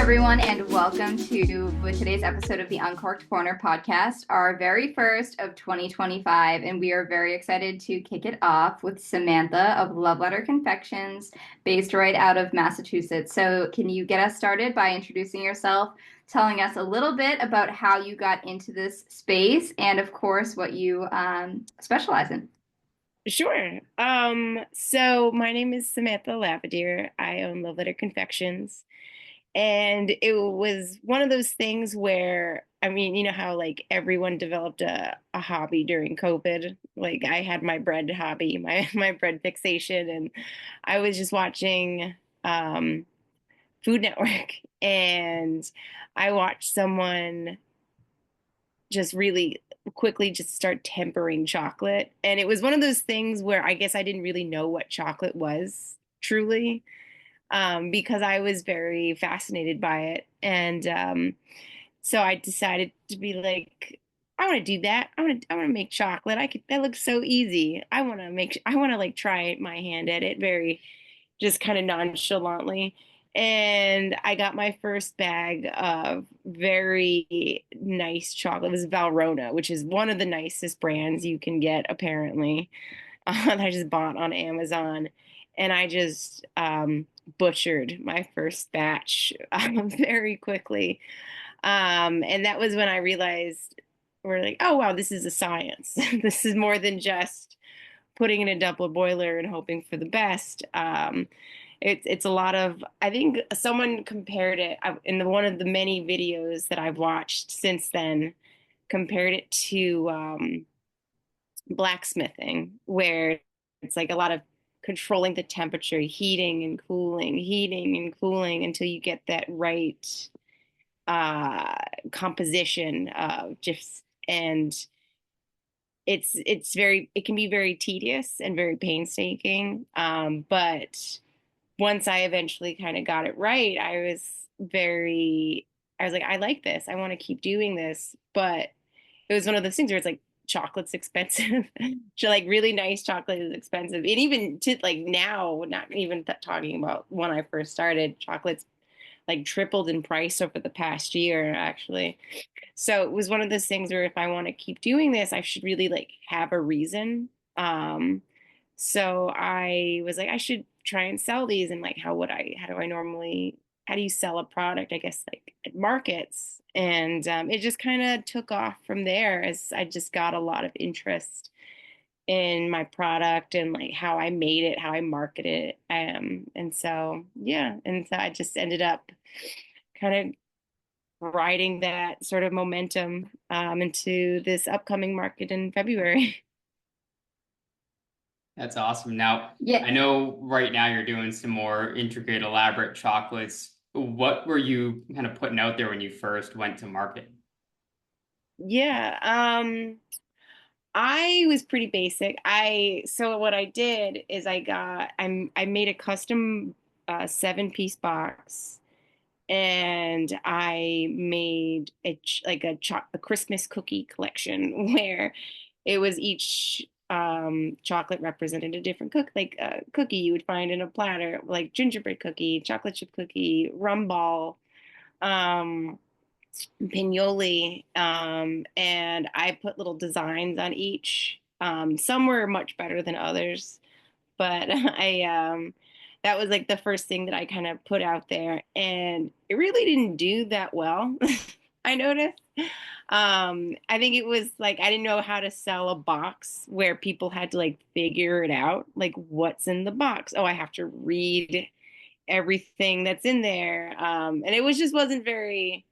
everyone, and welcome to today's episode of the Uncorked Corner podcast, our very first of 2025. And we are very excited to kick it off with Samantha of Love Letter Confections, based right out of Massachusetts. So, can you get us started by introducing yourself, telling us a little bit about how you got into this space, and of course, what you specialize in? Sure. So my name is Samantha Lavadier. I own Love Letter Confections. And it was one of those things where, I mean, you know how like everyone developed a hobby during COVID? Like I had my bread hobby, my bread fixation, and I was just watching Food Network and I watched someone just really quickly just start tempering chocolate. And it was one of those things where I guess I didn't really know what chocolate was truly, because I was very fascinated by it. And so I decided to be like, I want to do that. I want to make chocolate. That looks so easy. I want to like try my hand at it very just kind of nonchalantly. And I got my first bag of very nice chocolate. It was Valrhona, which is one of the nicest brands you can get, apparently. I just bought on Amazon. And I just butchered my first batch very quickly. And that was when I realized we're like, oh, wow, this is a science. This is more than just putting in a double boiler and hoping for the best. It's a lot of, I think someone compared it in one of the many videos that I've watched since then, compared it to blacksmithing, where it's like a lot of controlling the temperature, heating and cooling until you get that right uh, composition of just, and it can be very tedious and very painstaking. But once I eventually kind of got it right, I was like, I like this. I want to keep doing this. But it was one of those things where it's like chocolate's expensive. So like really nice chocolate is expensive. And even to like now, not even talking about when I first started, chocolate's like tripled in price over the past year, actually. So it was one of those things where if I want to keep doing this, I should really like have a reason. So I was like, I should try and sell these. And like, how do you sell a product? I guess like at markets. And it just kind of took off from there as I just got a lot of interest in my product and like how I made it, how I marketed it. And so, yeah. And so I just ended up kind of riding that sort of momentum into this upcoming market in February. That's awesome. Now, Yeah. I know right now you're doing some more intricate, elaborate chocolates. What were you kind of putting out there when you first went to market? Yeah. I was pretty basic. So what I did is I made a custom 7-piece box and I made a Christmas cookie collection where it was each chocolate represented a different cookie you would find in a platter, like gingerbread cookie, chocolate chip cookie, rum ball, um, pinoli, and I put little designs on each. Some were much better than others, but I that was like the first thing that I kind of put out there, and it really didn't do that well. I noticed. I think it was like I didn't know how to sell a box where people had to like figure it out, like what's in the box. Oh, I have to read everything that's in there, and it was just wasn't very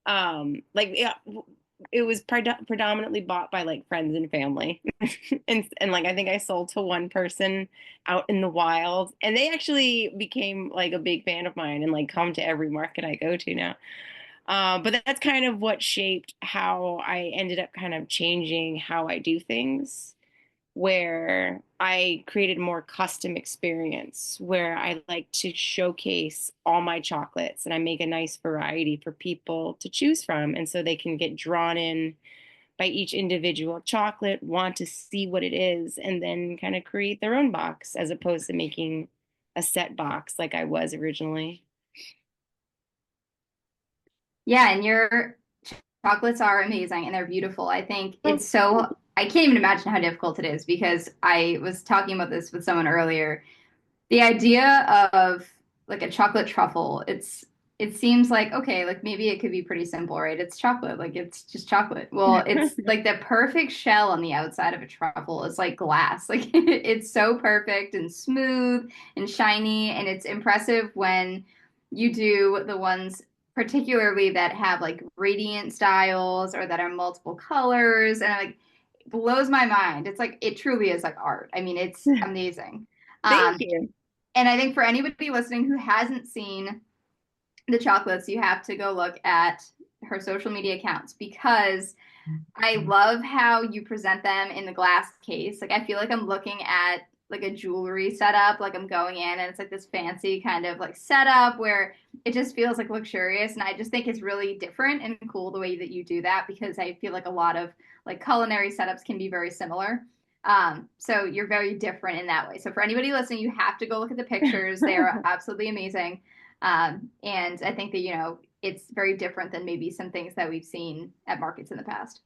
like yeah, it was predominantly bought by like friends and family. And like I think I sold to one person out in the wild and they actually became like a big fan of mine and like come to every market I go to now. But that's kind of what shaped how I ended up kind of changing how I do things, where I created a more custom experience where I like to showcase all my chocolates and I make a nice variety for people to choose from. And so they can get drawn in by each individual chocolate, want to see what it is, and then kind of create their own box as opposed to making a set box like I was originally. Yeah, and your chocolates are amazing and they're beautiful. I think Oh, it's so, I can't even imagine how difficult it is because I was talking about this with someone earlier. The idea of like a chocolate truffle, it seems like okay, like maybe it could be pretty simple, right? It's chocolate, like it's just chocolate. Well, it's like the perfect shell on the outside of a truffle is like glass. Like it's so perfect and smooth and shiny, and it's impressive when you do the ones particularly that have like radiant styles or that are multiple colors and like blows my mind. It's like it truly is like art. I mean, it's amazing. thank Um, you. and I think for anybody listening who hasn't seen the chocolates, you have to go look at her social media accounts because I love how you present them in the glass case. Like I feel like I'm looking at like a jewelry setup, like I'm going in and it's like this fancy kind of like setup where it just feels like luxurious. And I just think it's really different and cool the way that you do that because I feel like a lot of like culinary setups can be very similar. So you're very different in that way. So for anybody listening, you have to go look at the pictures. They are absolutely amazing. And I think that, it's very different than maybe some things that we've seen at markets in the past.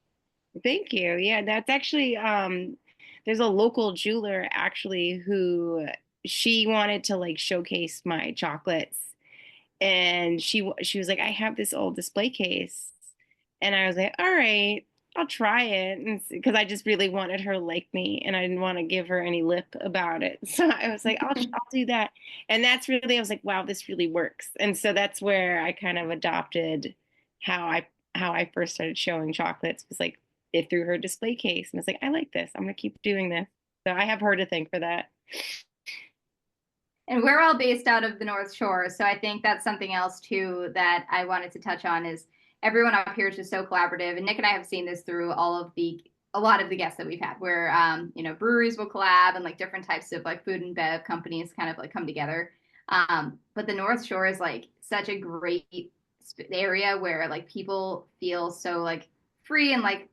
Thank you. Yeah, that's actually there's a local jeweler actually who she wanted to like showcase my chocolates, and she was like, I have this old display case, and I was like, all right, I'll try it, and because I just really wanted her to like me, and I didn't want to give her any lip about it, so I was like, I'll do that, and that's really I was like, wow, this really works, and so that's where I kind of adopted how I first started showing chocolates was like it through her display case, and it's like I like this, I'm gonna keep doing this, so I have her to thank for that. And we're all based out of the North Shore, so I think that's something else too that I wanted to touch on is everyone up here is just so collaborative. And Nick and I have seen this through a lot of the guests that we've had, where breweries will collab and like different types of like food and bev companies kind of like come together. But the North Shore is like such a great area where like people feel so like free and like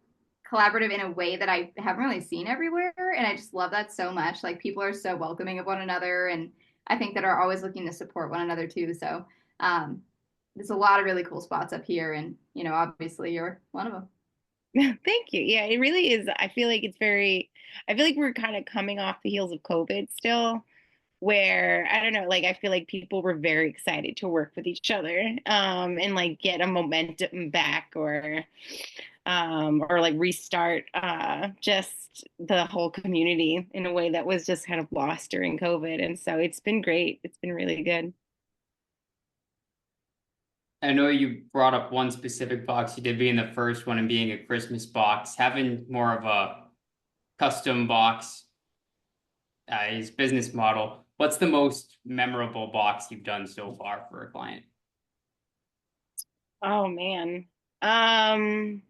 collaborative in a way that I haven't really seen everywhere. And I just love that so much. Like people are so welcoming of one another and I think that are always looking to support one another too. So um, there's a lot of really cool spots up here, and obviously you're one of them. Thank you. Yeah, it really is. I feel like we're kind of coming off the heels of COVID still, where I don't know, like I feel like people were very excited to work with each other, and like get a momentum back or like restart just the whole community in a way that was just kind of lost during COVID. And so it's been great. It's been really good. I know you brought up one specific box, you did being the first one and being a Christmas box, having more of a custom box his business model. What's the most memorable box you've done so far for a client? Oh man. Um,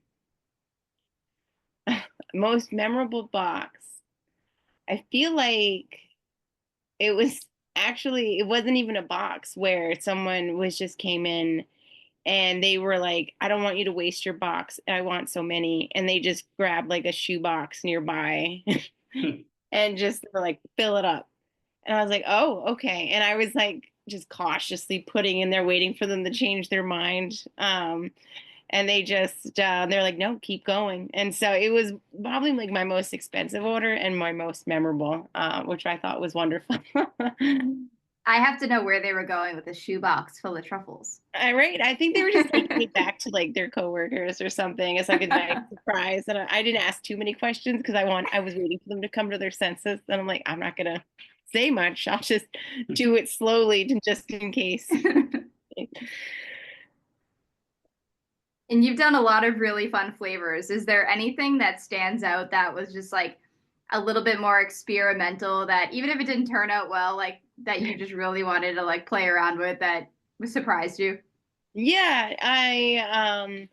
Most memorable box. I feel like it was actually it wasn't even a box where someone was just came in and they were like, I don't want you to waste your box. I want so many. And they just grabbed like a shoe box nearby and just were like, fill it up. And I was like, oh, okay. And I was like, just cautiously putting in there, waiting for them to change their mind. And they just, they're like, no, keep going. And so it was probably like my most expensive order and my most memorable, which I thought was wonderful. I have to know where they were going with a shoebox full of truffles. Right. I think they were just taking it back to like their coworkers or something. It's like a nice surprise. And I didn't ask too many questions because I was waiting for them to come to their senses. And I'm like, I'm not gonna say much. I'll just do it slowly just in case. And you've done a lot of really fun flavors. Is there anything that stands out that was just like a little bit more experimental that even if it didn't turn out well, like that you just really wanted to like play around with that surprised you? Yeah, I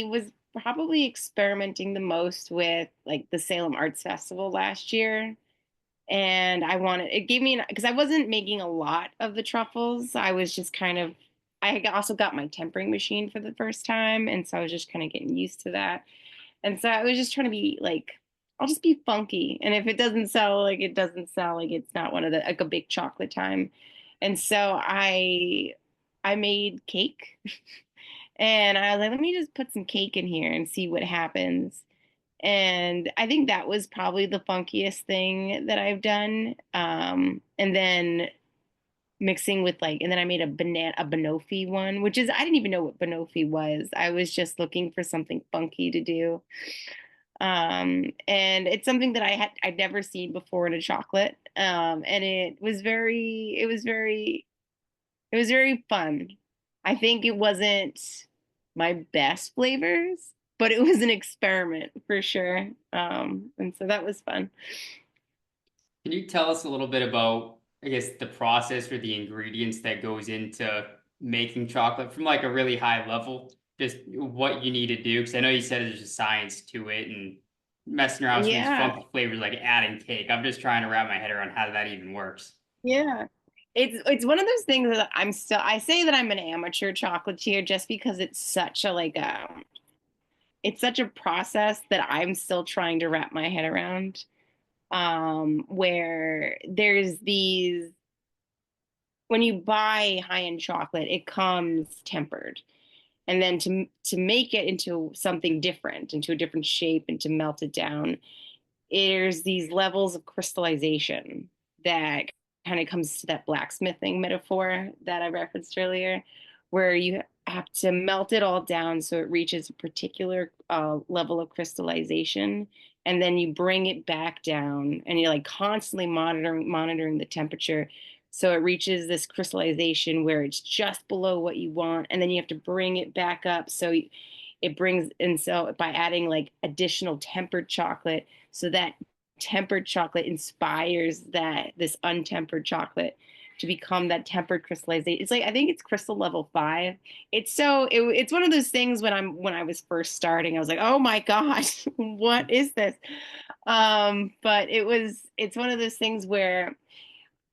was probably experimenting the most with like the Salem Arts Festival last year. And I wanted it gave me because I wasn't making a lot of the truffles. I was just kind of also got my tempering machine for the first time, and so I was just kind of getting used to that. And so I was just trying to be like, I'll just be funky, and if it doesn't sell, like it doesn't sell, like it's not one of the like a big chocolate time. And so I made cake And I was like, let me just put some cake in here and see what happens. And I think that was probably the funkiest thing that I've done. And then mixing with like, and then I made a banoffee one, which is, I didn't even know what banoffee was. I was just looking for something funky to do. And it's something that I'd never seen before in a chocolate. And it was very fun. I think it wasn't my best flavors, but it was an experiment for sure. And so that was fun. Can you tell us a little bit about, I guess, the process or the ingredients that goes into making chocolate from like a really high level? Just what you need to do, because I know you said there's a science to it and messing around with some of these Yeah, funky flavors like adding cake. I'm just trying to wrap my head around how that even works. yeah. It's one of those things that I say that I'm an amateur chocolatier just because it's such a it's such a process that I'm still trying to wrap my head around. Where there's these when you buy high-end chocolate, it comes tempered. And then to make it into something different, into a different shape and to melt it down, there's these levels of crystallization that kind of comes to that blacksmithing metaphor that I referenced earlier, where you have to melt it all down so it reaches a particular level of crystallization, and then you bring it back down, and you're like constantly monitoring the temperature so it reaches this crystallization where it's just below what you want, and then you have to bring it back up so it brings, and so by adding like additional tempered chocolate, so that tempered chocolate inspires that this untempered chocolate to become that tempered crystallization. It's like I think it's crystal level 5. It's one of those things when I was first starting, I was like, oh my gosh, what is this? But it's one of those things where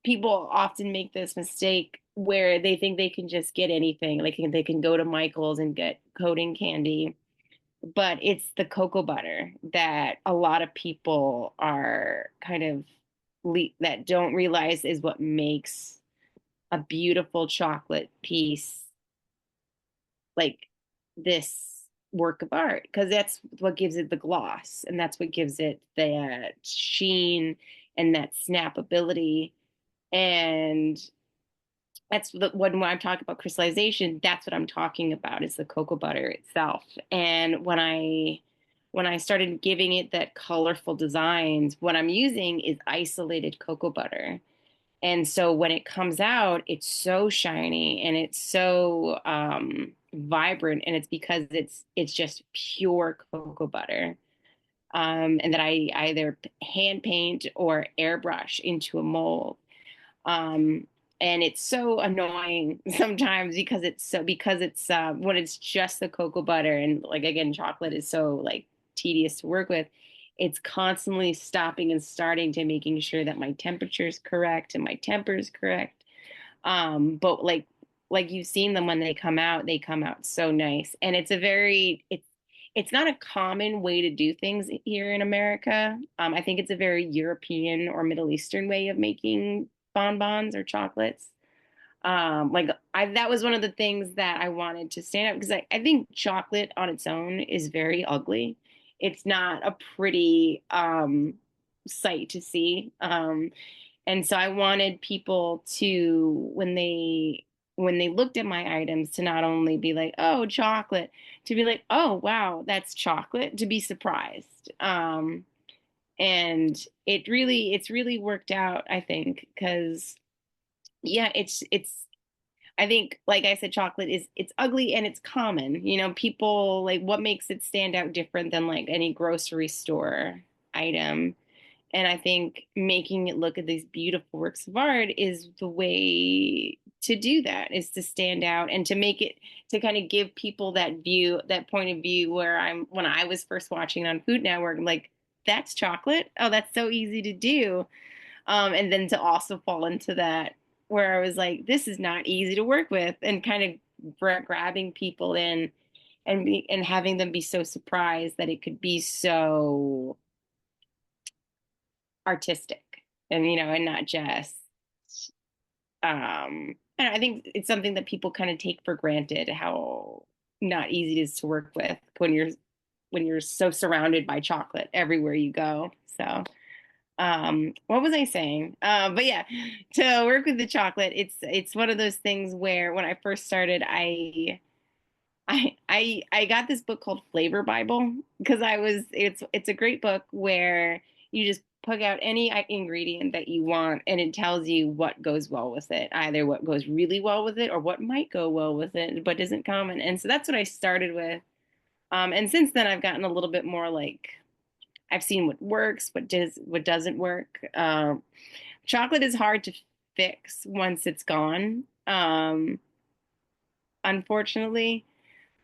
people often make this mistake where they think they can just get anything. Like they can go to Michael's and get coating candy, but it's the cocoa butter that a lot of people are kind of that don't realize is what makes a beautiful chocolate piece like this work of art, because that's what gives it the gloss, and that's what gives it that sheen and that snappability. And when I'm talking about crystallization, that's what I'm talking about is the cocoa butter itself. And when I started giving it that colorful designs, what I'm using is isolated cocoa butter. And so when it comes out, it's so shiny and it's so vibrant, and it's because it's just pure cocoa butter. And that I either hand paint or airbrush into a mold. Um, and it's so annoying sometimes because it's when it's just the cocoa butter, and like again, chocolate is so like tedious to work with. It's constantly stopping and starting to making sure that my temperature is correct and my temper is correct. But like you've seen them when they come out so nice, and it's not a common way to do things here in America. I think it's a very European or Middle Eastern way of making bonbons or chocolates. That was one of the things that I wanted to stand out because I think chocolate on its own is very ugly. It's not a pretty sight to see. And so I wanted people to, when they looked at my items, to not only be like, oh, chocolate, to be like, oh, wow, that's chocolate, to be surprised. And it's really worked out, I think, because yeah, I think, like I said, chocolate it's ugly and it's common. You know, people like what makes it stand out different than like any grocery store item. And I think making it look at these beautiful works of art is the way to do that, is to stand out and to make it, to kind of give people that point of view where when I was first watching on Food Network, I'm like, that's chocolate. Oh, that's so easy to do. And then to also fall into that where I was like, this is not easy to work with, and kind of grabbing people in and having them be so surprised that it could be so artistic and and not just I think it's something that people kind of take for granted how not easy to work with when you're so surrounded by chocolate everywhere you go. So what was I saying? But yeah, to work with the chocolate, it's one of those things where when I first started, I got this book called Flavor Bible because it's a great book where you just pick out any ingredient that you want and it tells you what goes well with it, either what goes really well with it or what might go well with it but isn't common. And so that's what I started with. And since then I've gotten a little bit more like I've seen what works, what doesn't work. Chocolate is hard to fix once it's gone, unfortunately.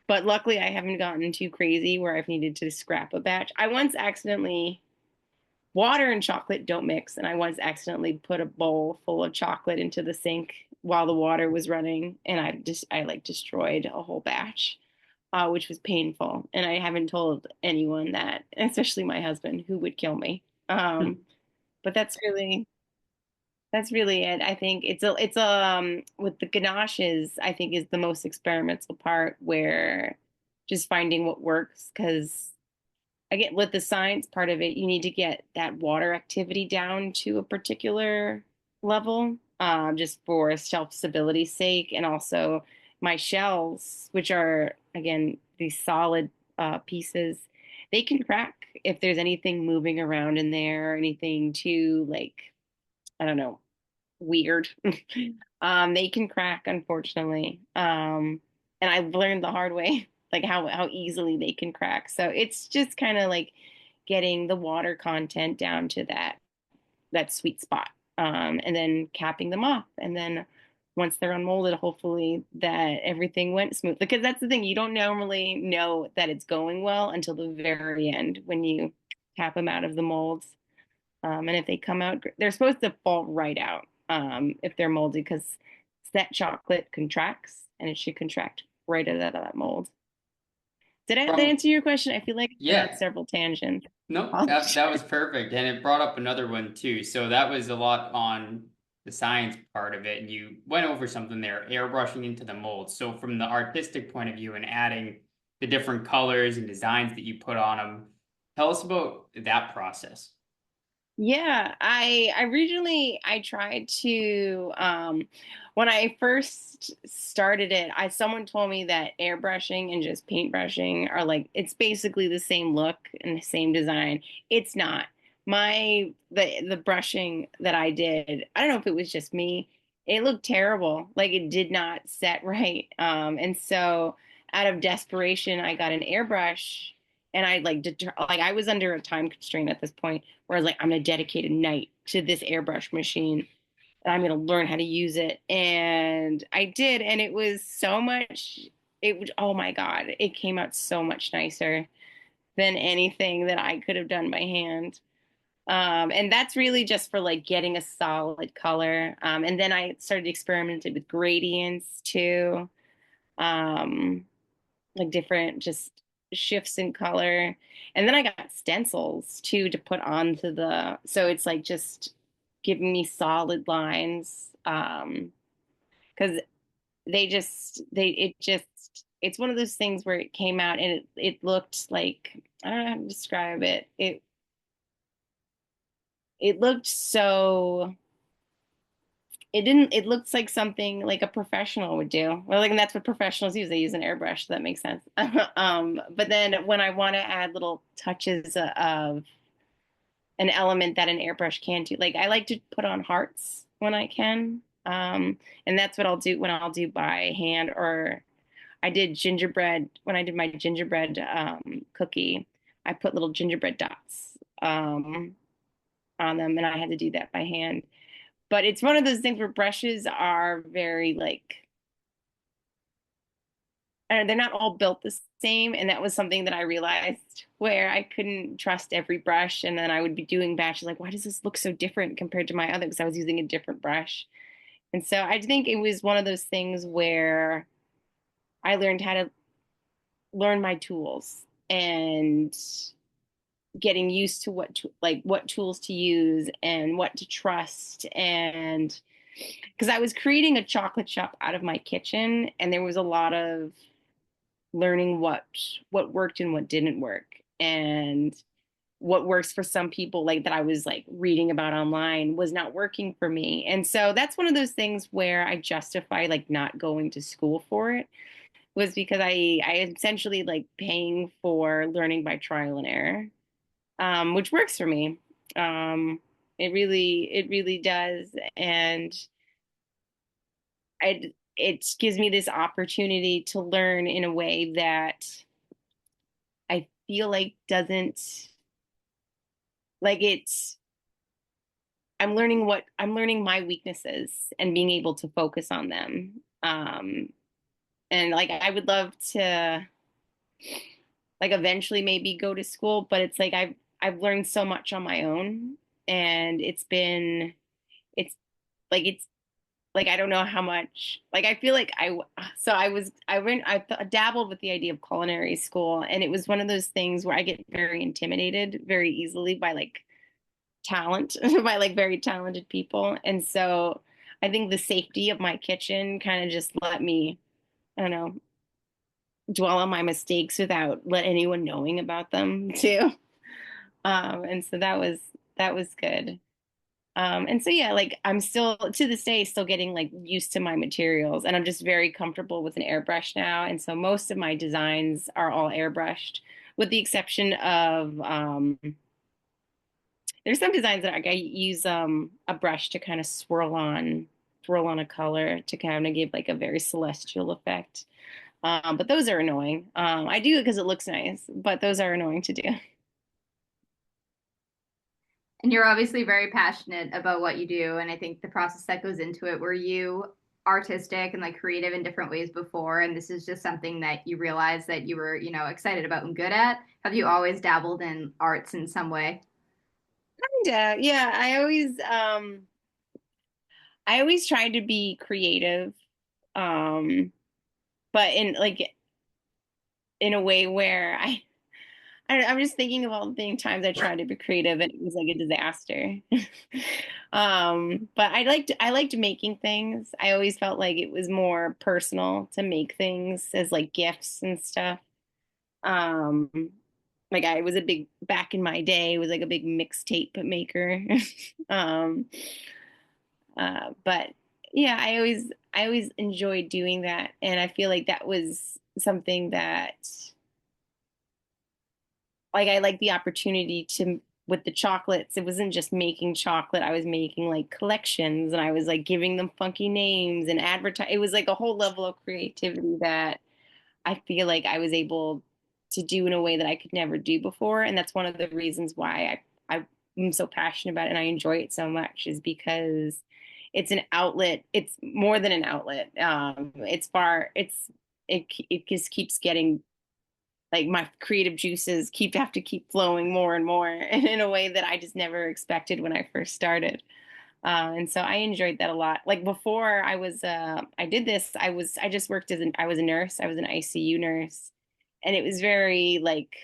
But luckily, I haven't gotten too crazy where I've needed to scrap a batch. I once accidentally, water and chocolate don't mix, and I once accidentally put a bowl full of chocolate into the sink while the water was running, and I like destroyed a whole batch, which was painful. And I haven't told anyone that, especially my husband, who would kill me. But that's really it. I think with the ganaches, I think is the most experimental part where just finding what works because again with the science part of it, you need to get that water activity down to a particular level, just for shelf stability's sake, and also my shells, which are again these solid pieces, they can crack if there's anything moving around in there or anything too like I don't know weird. They can crack, unfortunately. And I've learned the hard way, like how easily they can crack. So it's just kind of like getting the water content down to that sweet spot, and then capping them off, and then once they're unmolded, hopefully that everything went smooth. Because that's the thing, you don't normally know that it's going well until the very end when you tap them out of the molds. And if they come out, they're supposed to fall right out if they're moldy because that chocolate contracts and it should contract right out of that mold. Did that From answer your question? I feel like I went on Yeah, several tangents. no, that was perfect, and it brought up another one too. So that was a lot on the science part of it, and you went over something there, airbrushing into the mold. So from the artistic point of view and adding the different colors and designs that you put on them, tell us about that process. Yeah, I originally I tried to when I first started it, I someone told me that airbrushing and just paintbrushing are like it's basically the same look and the same design. It's not. The brushing that I did, I don't know if it was just me, it looked terrible. Like it did not set right. And so out of desperation, I got an airbrush and I like I was under a time constraint at this point where I was like, I'm going to dedicate a night to this airbrush machine and I'm going to learn how to use it. And I did. And it was so much, oh my God, it came out so much nicer than anything that I could have done by hand. And that's really just for like getting a solid color. And then I started experimenting with gradients too, like different just shifts in color. And then I got stencils too to put onto so it's like just giving me solid lines. Because it's one of those things where it came out and it looked like, I don't know how to describe it. It looked so it didn't it looks like something like a professional would do well like and that's what professionals use, they use an airbrush, so that makes sense. But then when I want to add little touches of an element that an airbrush can do, like I like to put on hearts when I can, and that's what I'll do by hand. Or I did gingerbread when I did my gingerbread cookie, I put little gingerbread dots on them and I had to do that by hand. But it's one of those things where brushes are very like, and they're not all built the same. And that was something that I realized where I couldn't trust every brush. And then I would be doing batches like, why does this look so different compared to my other? Because I was using a different brush. And so I think it was one of those things where I learned how to learn my tools and getting used to what tools to use and what to trust. And because I was creating a chocolate shop out of my kitchen and there was a lot of learning what worked and what didn't work, and what works for some people, like that I was like reading about online, was not working for me. And so that's one of those things where I justify like not going to school for it, was because I essentially like paying for learning by trial and error, which works for me. It really does. And it gives me this opportunity to learn in a way that I feel like doesn't, like it's, I'm learning my weaknesses and being able to focus on them. And like I would love to like eventually maybe go to school, but it's like I've learned so much on my own, and it's it's like I don't know how much, like I feel like I dabbled with the idea of culinary school, and it was one of those things where I get very intimidated very easily by like talent by like very talented people. And so I think the safety of my kitchen kind of just let me, I don't know, dwell on my mistakes without let anyone knowing about them too. And so that was good. And so yeah, like I'm still to this day still getting like used to my materials, and I'm just very comfortable with an airbrush now. And so most of my designs are all airbrushed, with the exception of there's some designs that I use a brush to kind of swirl on a color to kind of give like a very celestial effect. But those are annoying. I do it because it looks nice, but those are annoying to do. And you're obviously very passionate about what you do. And I think the process that goes into it, were you artistic and like creative in different ways before? And this is just something that you realized that you were, excited about and good at? Have you always dabbled in arts in some way? Kinda, yeah. I always tried to be creative, um, but in like in a way where I'm just thinking of all the times I tried to be creative and it was like a disaster. But I liked making things. I always felt like it was more personal to make things as like gifts and stuff. Um, like I was a big back in my day was like a big mixtape maker. Um, but yeah, I always enjoyed doing that, and I feel like that was something that like I like the opportunity to with the chocolates. It wasn't just making chocolate. I was making like collections, and I was like giving them funky names and advertise. It was like a whole level of creativity that I feel like I was able to do in a way that I could never do before. And that's one of the reasons why I'm so passionate about it and I enjoy it so much, is because it's an outlet. It's more than an outlet. It just keeps getting like my creative juices have to keep flowing more and more in a way that I just never expected when I first started. And so I enjoyed that a lot. Like before I did this, I just worked I was a nurse. I was an ICU nurse, and it was very like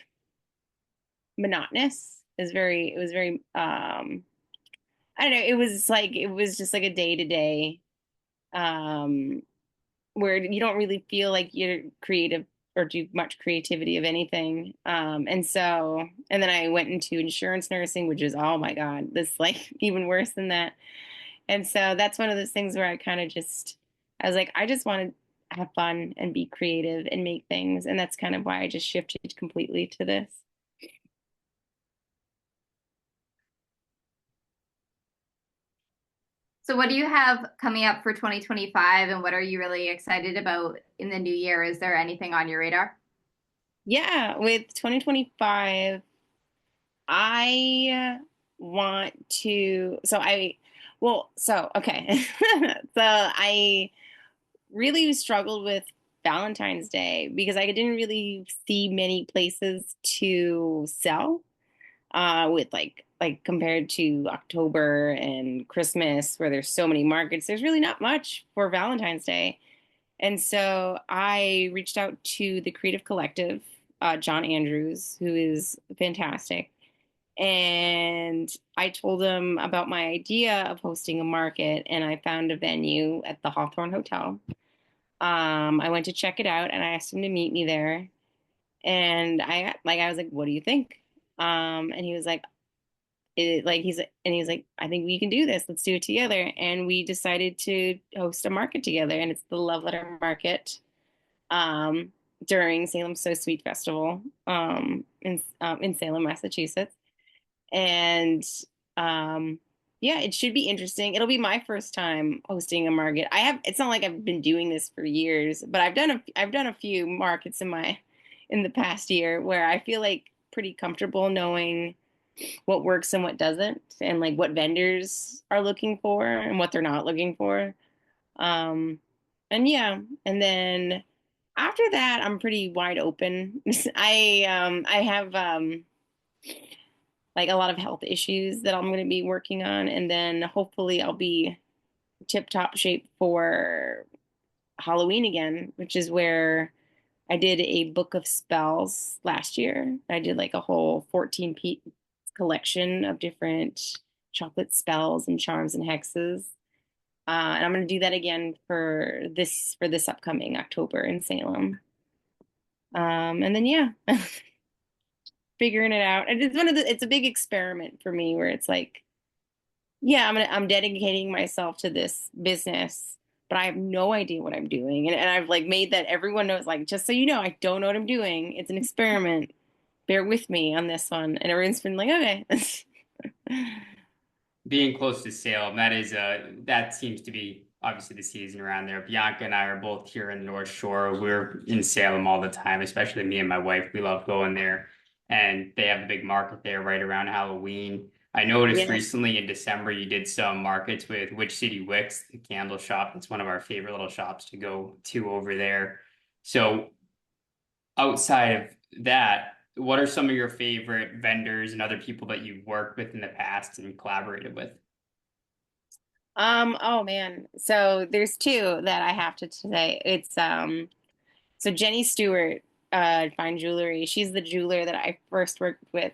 monotonous. It was very, I don't know. It was just like a day to day, um, where you don't really feel like you're creative or do much creativity of anything. And then I went into insurance nursing, which is, oh my God, this like even worse than that. And so that's one of those things where I was like, I just want to have fun and be creative and make things. And that's kind of why I just shifted completely to this. So, what do you have coming up for 2025, and what are you really excited about in the new year? Is there anything on your radar? Yeah, with 2025, I want to, so I, well, so, okay. So I really struggled with Valentine's Day because I didn't really see many places to sell with like compared to October and Christmas where there's so many markets. There's really not much for Valentine's Day. And so I reached out to the Creative Collective, John Andrews, who is fantastic. And I told him about my idea of hosting a market, and I found a venue at the Hawthorne Hotel. I went to check it out and I asked him to meet me there. And I was like, what do you think? And he was like, he's like, I think we can do this. Let's do it together. And we decided to host a market together, and it's the Love Letter Market um, during Salem So Sweet Festival in Salem, Massachusetts. And um, yeah, it should be interesting. It'll be my first time hosting a market. It's not like I've been doing this for years, but I've done a few markets in the past year where I feel like pretty comfortable knowing what works and what doesn't, and like what vendors are looking for and what they're not looking for. Um, and yeah, and then after that, I'm pretty wide open. I have like a lot of health issues that I'm going to be working on, and then hopefully I'll be tip top shape for Halloween again, which is where I did a book of spells last year. I did like a whole 14 piece collection of different chocolate spells and charms and hexes. And I'm going to do that again for this upcoming October in Salem. And then yeah, figuring it out. And it's a big experiment for me where it's like, yeah, I'm dedicating myself to this business, but I have no idea what I'm doing. And I've like made that everyone knows, like, just so you know, I don't know what I'm doing. It's an experiment. Bear with me on this one. And everyone's been like, okay. Being close to Salem, that seems to be obviously the season around there. Bianca and I are both here in the North Shore. We're in Salem all the time, especially me and my wife. We love going there, and they have a big market there right around Halloween. I noticed Yeah. recently in December you did some markets with Witch City Wicks, the candle shop. It's one of our favorite little shops to go to over there. So outside of that, what are some of your favorite vendors and other people that you've worked with in the past and collaborated with? Oh man. So there's two that I have to say. So Jenny Stewart, Fine Jewelry. She's the jeweler that I first worked with.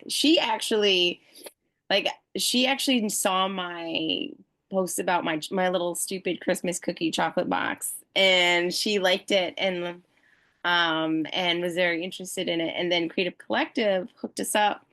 Like she actually saw my post about my little stupid Christmas cookie chocolate box, and she liked it and was very interested in it. And then Creative Collective hooked us up,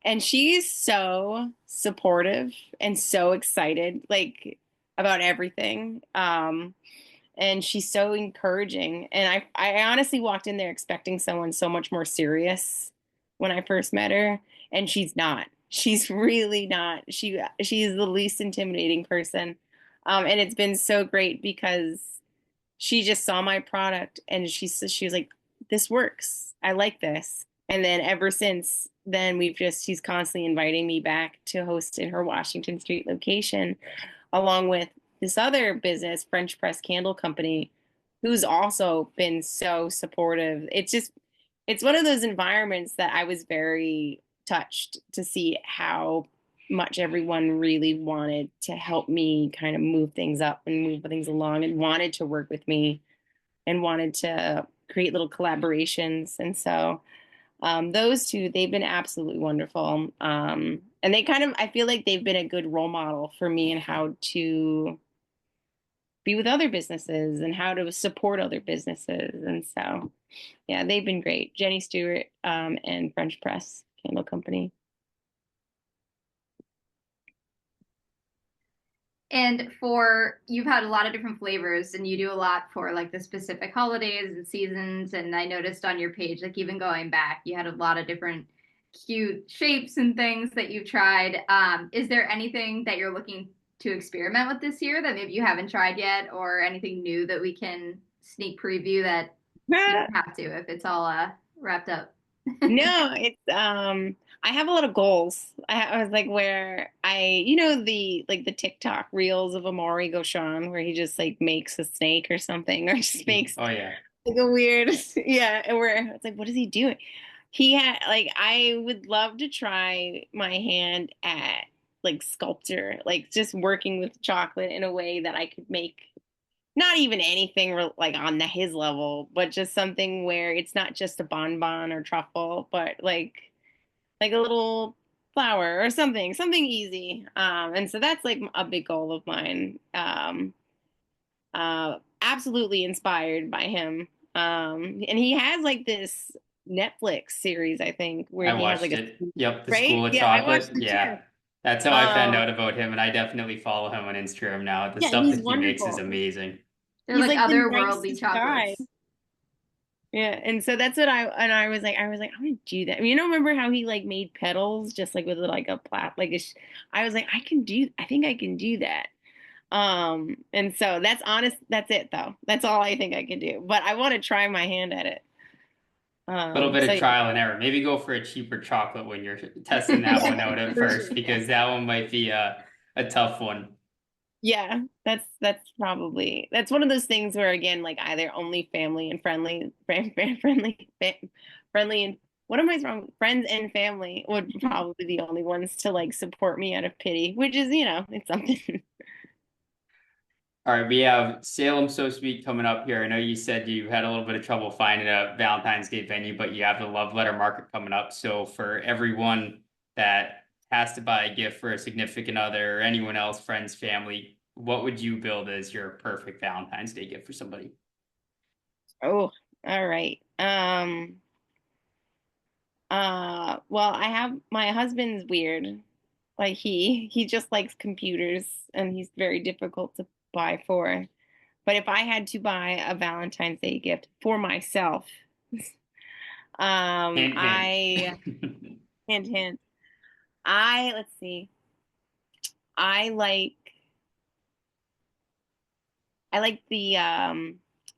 and she's so supportive and so excited like about everything. And she's so encouraging. And I honestly walked in there expecting someone so much more serious when I first met her, and she's not. She's really not. She's the least intimidating person. And it's been so great because she just saw my product and she was like, "This works. I like this." And then ever since then, she's constantly inviting me back to host in her Washington Street location, along with this other business, French Press Candle Company, who's also been so supportive. It's one of those environments that I was very touched to see how much everyone really wanted to help me kind of move things up and move things along and wanted to work with me and wanted to create little collaborations. And so those two, they've been absolutely wonderful. And I feel like they've been a good role model for me in how to be with other businesses and how to support other businesses. And so, yeah, they've been great. Jenny Stewart and French Press Candle Company. And you've had a lot of different flavors and you do a lot for like the specific holidays and seasons. And I noticed on your page, like even going back, you had a lot of different cute shapes and things that you've tried. Is there anything that you're looking to experiment with this year that maybe you haven't tried yet, or anything new that we can sneak preview that you don't have to if it's all wrapped up? No, it's I have a lot of goals. I was like where the TikTok reels of Amaury Gauchon where he just like makes a snake or something or just makes Oh yeah. like a weird yeah, and where it's like what is he doing? He had like I would love to try my hand at like sculpture, like just working with chocolate in a way that I could make not even anything like on his level, but just something where it's not just a bonbon or truffle, but like a little flower or something easy. And so that's like a big goal of mine. Absolutely inspired by him. And he has like this Netflix series, I think, where I he has like watched a, it. Yep, the right? School of Yeah, I watched Chocolate. it Yeah. too. That's how I found Um, out about him, and I definitely follow him on Instagram now. The yeah, stuff he's that he makes is wonderful. amazing. They're He's like like the otherworldly nicest guy. chocolates. Yeah, and so that's what I was like, I'm gonna do that. You know, remember how he like made petals just like with like a plat, like I was like, I think I can do that. And so that's honest, that's it though. That's all I think I can do. But I want to try my hand at it. Little bit So of trial and error. Maybe go for a cheaper chocolate when you're testing that one out at for first, sure. because that one might be a tough one. Yeah, that's probably that's one of those things where again, like either only family and friendly and what am I wrong? Friends and family would probably be the only ones to like support me out of pity, which is, it's something. All right, we have Salem So Sweet coming up here. I know you said you had a little bit of trouble finding a Valentine's Day venue, but you have the Love Letter Market coming up. So for everyone that has to buy a gift for a significant other or anyone else, friends, family, what would you build as your perfect Valentine's Day gift for somebody? Oh, all right. Well, I have my husband's weird. Like he just likes computers and he's very difficult to buy for. But if I had to buy a Valentine's Day gift for myself, Hint, hint. I hint hint. Let's see. I like I like the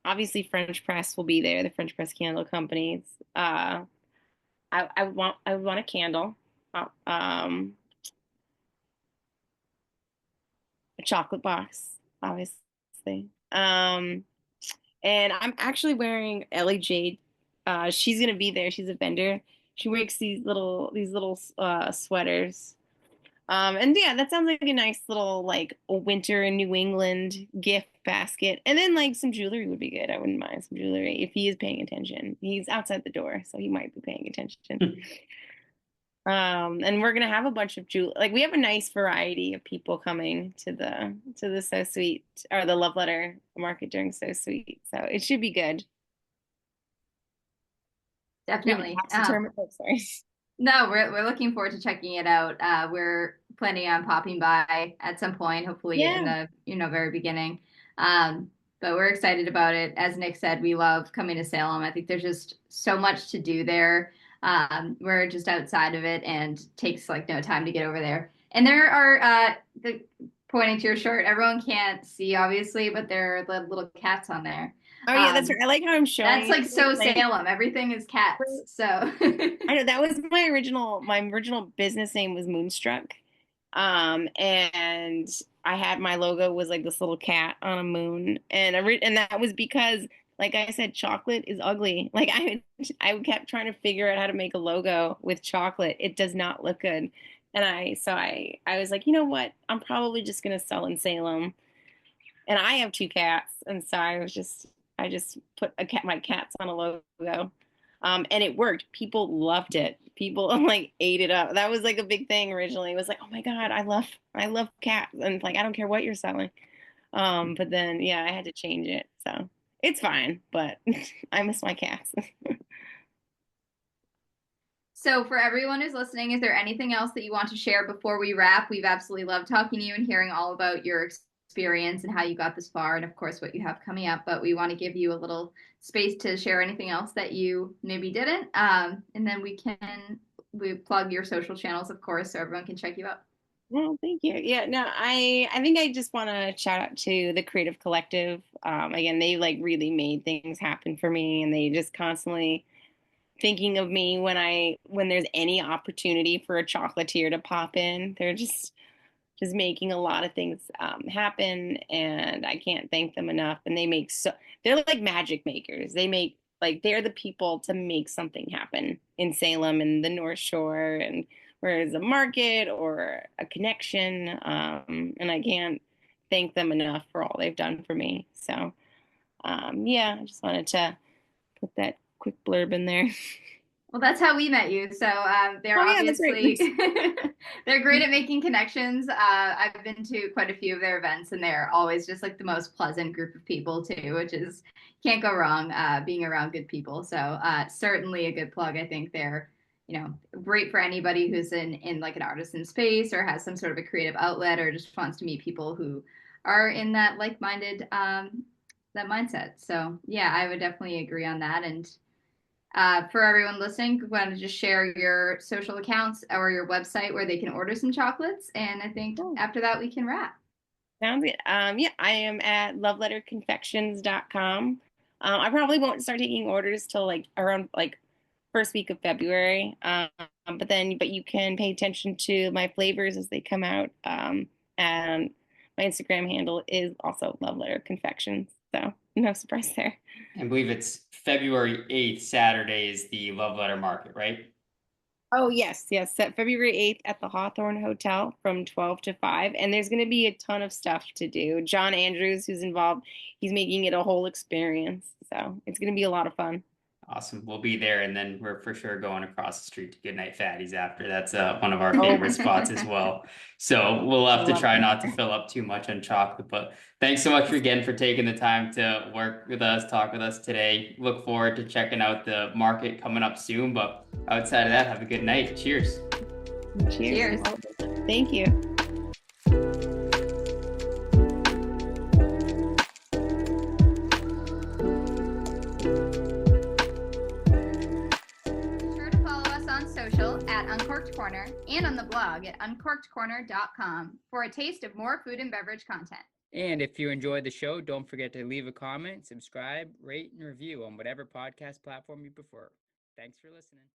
obviously French press will be there, the French press candle companies. I would want a candle. Um a chocolate box, obviously. And I'm actually wearing Ellie Jade. She's gonna be there. She's a vendor. She makes these little sweaters. And yeah, that sounds like a nice little like a winter in New England gift basket. And then like some jewelry would be good. I wouldn't mind some jewelry if he is paying attention. He's outside the door, so he might be paying attention. And we're gonna have a bunch of like we have a nice variety of people coming to the So Sweet or the Love Letter market during So Sweet. So it should be good. Do you have a Definitely. taxidermy? Oh, sorry. No, we're looking forward to checking it out. We're planning on popping by at some point, hopefully in Yeah. the very beginning. But we're excited about it. As Nick said, we love coming to Salem. I think there's just so much to do there. We're just outside of it and takes like no time to get over there. And there are pointing to your shirt. Everyone can't see obviously, but there are the little cats on there. Oh yeah, that's right. I like how I'm showing That's like it. so Like, Salem. Everything is cats. So I know that was my original business name was Moonstruck. And I had my logo was like this little cat on a moon, and that was because, like I said, chocolate is ugly. Like I kept trying to figure out how to make a logo with chocolate. It does not look good, and I was like, you know what? I'm probably just gonna sell in Salem, and I have two cats, and so I just put my cats on a logo, and it worked. People loved it. People like ate it up. That was like a big thing originally. It was like, oh my God, I love cats, and like I don't care what you're selling. But then yeah, I had to change it, so it's fine. But I miss my cats. So, for everyone who's listening, is there anything else that you want to share before we wrap? We've absolutely loved talking to you and hearing all about your experience and how you got this far, and of course, what you have coming up. But we want to give you a little space to share anything else that you maybe didn't. And then we plug your social channels, of course, so everyone can check you out. Well, thank you. Yeah, no, I think I just want to shout out to the Creative Collective. Again, they like really made things happen for me, and they just constantly thinking of me when there's any opportunity for a chocolatier to pop in. They're just making a lot of things happen, and I can't thank them enough. And they're like magic makers. They're the people to make something happen in Salem and the North Shore, and where there's a market or a connection. And I can't thank them enough for all they've done for me. So yeah, I just wanted to put that quick blurb in there. Well, that's how we met you. So they're Oh yeah, that's right. obviously they're great at making connections. I've been to quite a few of their events, and they're always just like the most pleasant group of people too, which is can't go wrong being around good people. So certainly a good plug. I think they're great for anybody who's in like an artisan space or has some sort of a creative outlet or just wants to meet people who are in that like-minded that mindset. So yeah, I would definitely agree on that. And for everyone listening, want to just share your social accounts or your website where they can order some chocolates. And I think Cool. after that, we can wrap. Sounds good. Yeah, I am at loveletterconfections.com. I probably won't start taking orders till like around like first week of February. But you can pay attention to my flavors as they come out. And my Instagram handle is also Love Letter Confections. So no surprise there. I believe it's February 8th, Saturday is the Love Letter Market, right? Oh, yes, yes. Set February 8th at the Hawthorne Hotel from 12 to 5. And there's going to be a ton of stuff to do. John Andrews, who's involved, he's making it a whole experience. So it's going to be a lot of fun. Awesome. We'll be there, and then we're for sure going across the street to Goodnight Fatties after. That's one of our Oh, favorite spots as well. So we'll I have to love try it. not to fill up too much on chocolate. But thanks so much again for taking the time to work with us, talk with us today. Look forward to checking out the market coming up soon. But outside of that, have a good night. Cheers. Cheers. Cheers. Thank you. Be sure to follow us on social at Uncorked Corner and on the blog at uncorkedcorner.com for a taste of more food and beverage content. And if you enjoyed the show, don't forget to leave a comment, subscribe, rate, and review on whatever podcast platform you prefer. Thanks for listening.